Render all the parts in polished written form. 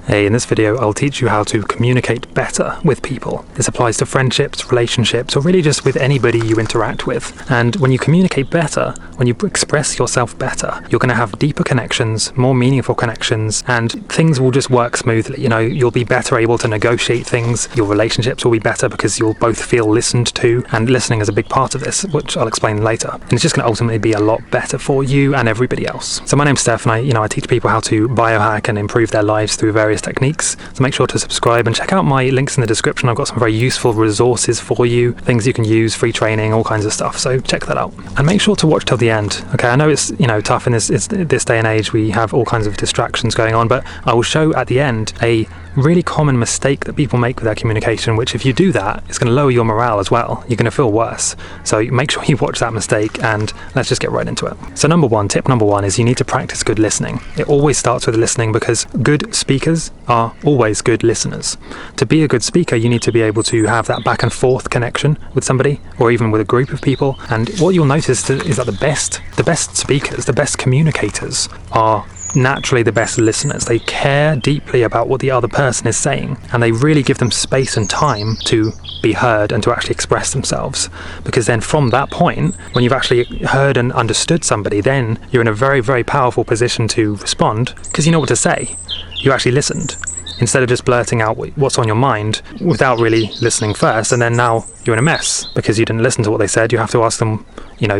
Hey, in this video, I'll teach you how to communicate better with people. This applies to friendships, relationships, or really just with anybody you interact with. And when you communicate better, when you express yourself better, you're going to have deeper connections, more meaningful connections, and things will just work smoothly. You know, you'll be better able to negotiate things. Your relationships will be better because you'll both feel listened to, and listening is a big part of this, which I'll explain later. And it's just going to ultimately be a lot better for you and everybody else. So my name's Stef, and I teach people how to biohack and improve their lives through various techniques. So make sure to subscribe and check out my links in the description. I've got some very useful resources for you, things you can use, free training, all kinds of stuff. So check that out. And make sure to watch till the end. Okay, I know it's tough in this day and age. We have all kinds of distractions going on, but I will show at the end a really common mistake that people make with their communication, which if you do that, it's going to lower your morale as well. You're going to feel worse. So make sure you watch that mistake, and let's just get right into it. So tip number one is you need to practice good listening. It always starts with listening because good speakers are always good listeners. To be a good speaker, you need to be able to have that back and forth connection with somebody or even with a group of people. And what you'll notice is that the best speakers, the best communicators are naturally the best listeners. They care deeply about what the other person is saying, and they really give them space and time to be heard and to actually express themselves. Because then from that point, when you've actually heard and understood somebody, then you're in a very, very powerful position to respond because you know what to say. You actually listened, instead of just blurting out what's on your mind without really listening first, and then now you're in a mess because you didn't listen to what they said. You have to ask them,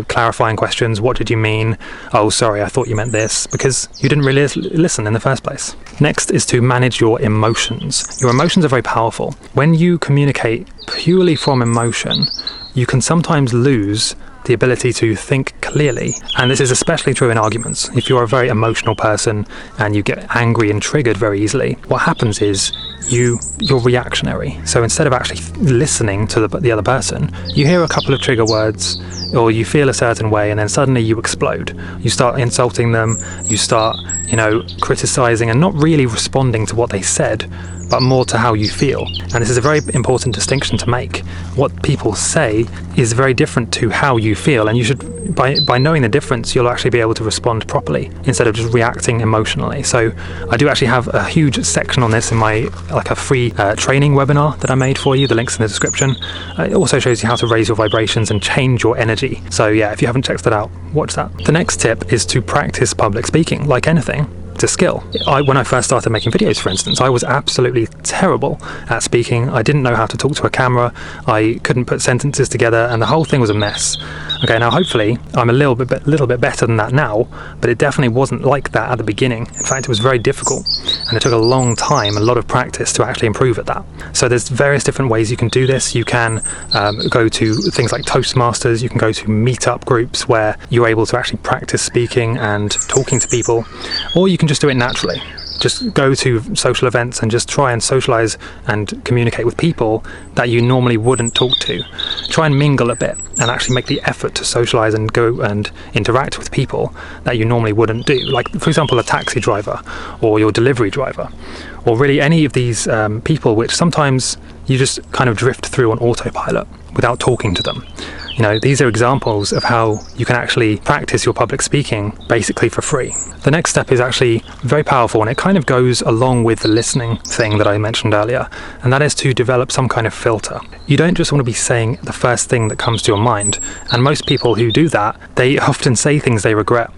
clarifying questions. What did you mean? Oh, sorry, I thought you meant this, because you didn't really listen in the first place. Next is to manage your emotions. Your emotions are very powerful. When you communicate purely from emotion, you can sometimes lose the ability to think clearly, and this is especially true in arguments. If you're a very emotional person and you get angry and triggered very easily, what happens is you're reactionary. So instead of actually listening to the other person, you hear a couple of trigger words or you feel a certain way, and then suddenly you explode. You start insulting them, you start criticizing and not really responding to what they said, but more to how you feel. And this is a very important distinction to make. What people say is very different to how you feel, and you should, by knowing the difference, you'll actually be able to respond properly instead of just reacting emotionally. So I do actually have a huge section on this in my a free training webinar that I made for you. The link's in the description. It also shows you how to raise your vibrations and change your energy. So yeah, if you haven't checked that out, watch that. The next tip is to practice public speaking. Like anything, it's a skill. When I first started making videos, for instance, I was absolutely terrible at speaking. I didn't know how to talk to a camera. I couldn't put sentences together, and the whole thing was a mess. Okay, now hopefully I'm a little bit better than that now, but it definitely wasn't like that at the beginning. In fact, it was very difficult, and it took a long time, a lot of practice to actually improve at that. So there's various different ways you can do this. You can go to things like Toastmasters. You can go to meetup groups where you're able to actually practice speaking and talking to people, or you can just do it naturally. Just go to social events and just try and socialize and communicate with people that you normally wouldn't talk to. Try and mingle a bit and actually make the effort to socialize and go and interact with people that you normally wouldn't do. Like, for example, a taxi driver or your delivery driver, or really any of these people which sometimes you just kind of drift through on autopilot without talking to them. These are examples of how you can actually practice your public speaking basically for free. The next step is actually very powerful, and it kind of goes along with the listening thing that I mentioned earlier, and that is to develop some kind of filter. You don't just want to be saying the first thing that comes to your mind, and most people who do that, they often say things they regret.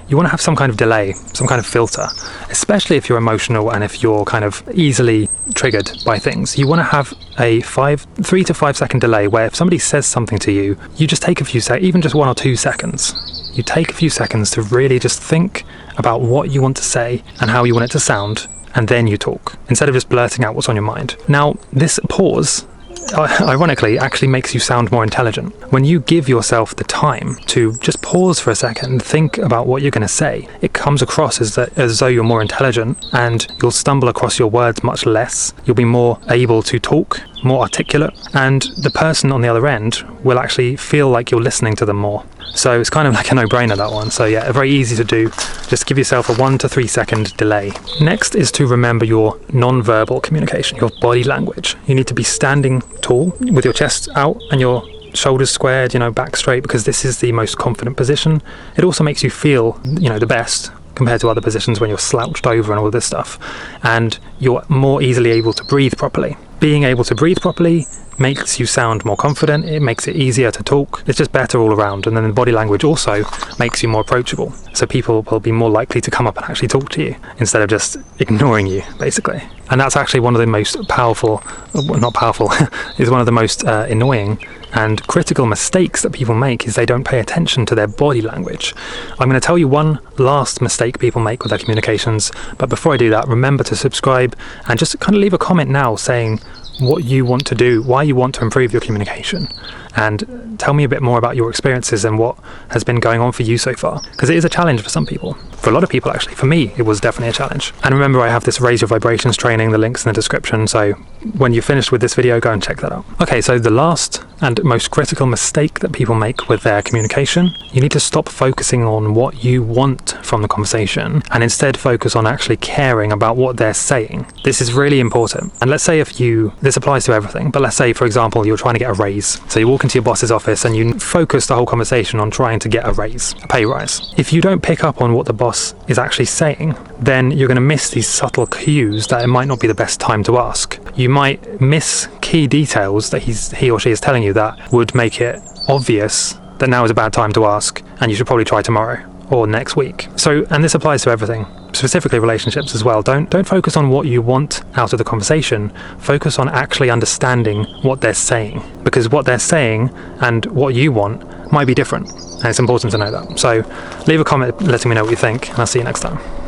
You want to have some kind of delay, some kind of filter, especially if you're emotional and if you're kind of easily triggered by things. You want to have a 3 to 5 second delay where if somebody says something to you, you just take a few seconds, even just 1 or 2 seconds. You take a few seconds to really just think about what you want to say and how you want it to sound, and then you talk, instead of just blurting out what's on your mind. Now, this pause, ironically, actually makes you sound more intelligent. When you give yourself the time to just pause for a second and think about what you're going to say, it comes across as though you're more intelligent, and you'll stumble across your words much less. You'll be more able to talk, more articulate, and the person on the other end will actually feel like you're listening to them more. So it's kind of like a no-brainer, that one. So yeah, very easy to do. Just give yourself a 1 to 3 second delay. Next is to remember your non-verbal communication, your body language. You need to be standing tall with your chest out and your shoulders squared, back straight, because this is the most confident position. It also makes you feel, the best compared to other positions when you're slouched over and all this stuff, and you're more easily able to breathe properly. Being able to breathe properly makes you sound more confident, it makes it easier to talk, it's just better all around. And then the body language also makes you more approachable, so people will be more likely to come up and actually talk to you instead of just ignoring you, basically. And that's actually one of the most powerful, well, not powerful, is one of the most annoying and critical mistakes that people make, is they don't pay attention to their body language. I'm going to tell you one last mistake people make with their communications, but before I do that, remember to subscribe and just kind of leave a comment now saying what you want to do, why you want to improve your communication, and tell me a bit more about your experiences and what has been going on for you so far, because it is a challenge for some people. For a lot of people, actually. For me, it was definitely a challenge. And remember, I have this Raise Your Vibrations training, the link's in the description, so when you're finished with this video, go and check that out. Okay, so the last and most critical mistake that people make with their communication, you need to stop focusing on what you want from the conversation and instead focus on actually caring about what they're saying. This is really important. And let's say this applies to everything, but let's say, for example, you're trying to get a raise. So you walk into your boss's office and you focus the whole conversation on trying to get a raise, a pay rise. If you don't pick up on what the boss is actually saying, then you're going to miss these subtle cues that it might not be the best time to ask. You might miss key details that he or she is telling you that would make it obvious that now is a bad time to ask and you should probably try tomorrow or next week. So, and this applies to everything, specifically relationships as well. Don't focus on what you want out of the conversation. Focus on actually understanding what they're saying, because what they're saying and what you want might be different, and it's important to know that. So leave a comment letting me know what you think, and I'll see you next time.